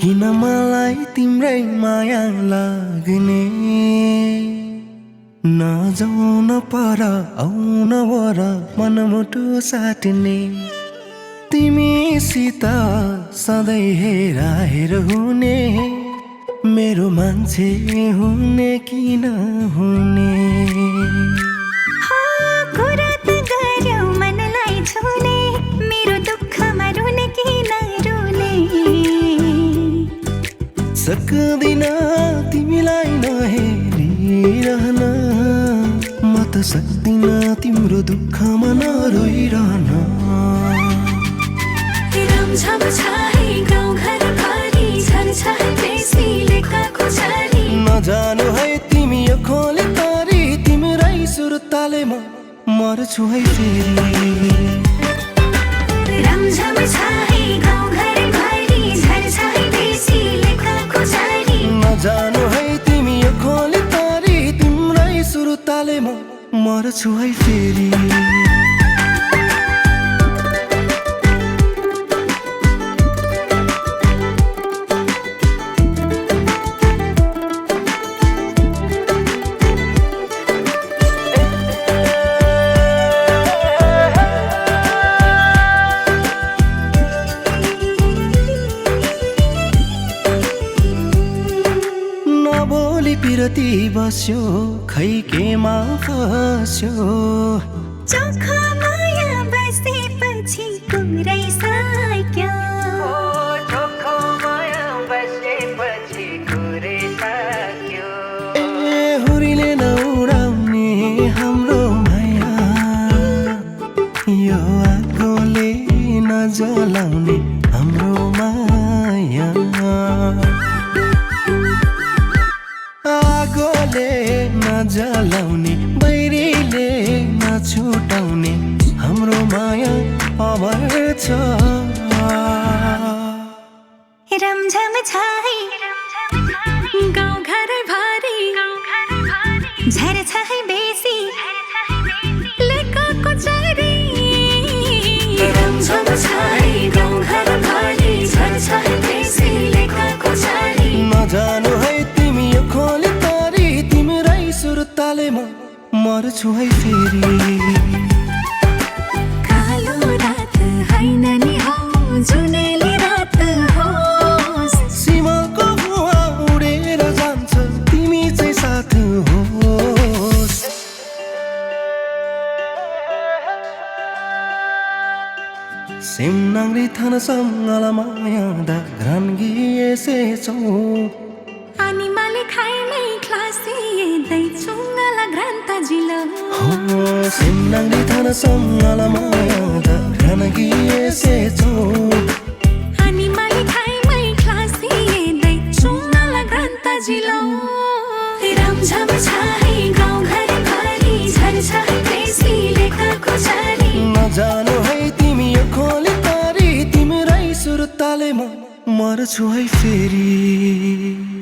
किन मलाई तिम्रै माया लाग्ने नजाऊ न पर आउन वर मनमुटु साट्ने तिमीसित सधैँ हेराहेर हुने मेरो मान्छे हुने कि नहुने कुरा त गर्यौ मनलाई छुने मेरो दुःखमा रुने कि नरुने सक्दिन तिमीलाई नहेरिरहन म त सक्दिन तिम्रो दुःखमा नरोइरहन रमझम छाए गाउँघर भरि छरछाए बेसी लेखाको छारी नजानु है तिमी यो खोले तारी तिम्रै सुरताले म मर्छु है फेरि रमझम छाए गाउँघर भरि छरछाए बेसी लेखाको छारी नजानु है तिमी यो खोले तारी तिम्रै सुरताले म मर्छु है फेरि पिरती बस्यो खै केमा फस्यो चोखो माया बसेपछि कुरै सक्यो चोखो माया बसेपछि कुरै सक्यो ए हुरीले नउडाउने हाम्रो माया यो आगोले नजलाउने हाम्रो माया आगोले नजलाउने बैरीले नछुटाउने हाम्रो माया अमर छ रमझम छाए गाउँघर भरि झरछाए बेसी लेखाको छारी रमझम छाए गाउँघर भरि झरछाए बेसी लेखाको छारी नजानु है तिमी यो खोले तारी तिम्रै सुरताले म मर्छु है फेरि कालो रात होइन नि हौ जुनेली रात होस् सीमाको भुवा उडेर जान्छ तिमी चाहिँ साथ होस् सिमनाङ्री थानसँग मायादा घ्रान्गी एसेछौ अनि माले खाइनै क्लासिँदै चुङ्गाला घ्रान्ता जिलो सिमनाङ्री थानसँग मायादा घ्रान्गी एसेछौ अनि माले खाइमै क्लासिँदै चुङ्गाला घ्रान्ता जिलो रमझम छाए गाउँघर भरि झरछाए बेसी लेखाको छारी नजानु है तिमी यो खोले तारी तिम्रै सुरताले म मर्छु है फेरि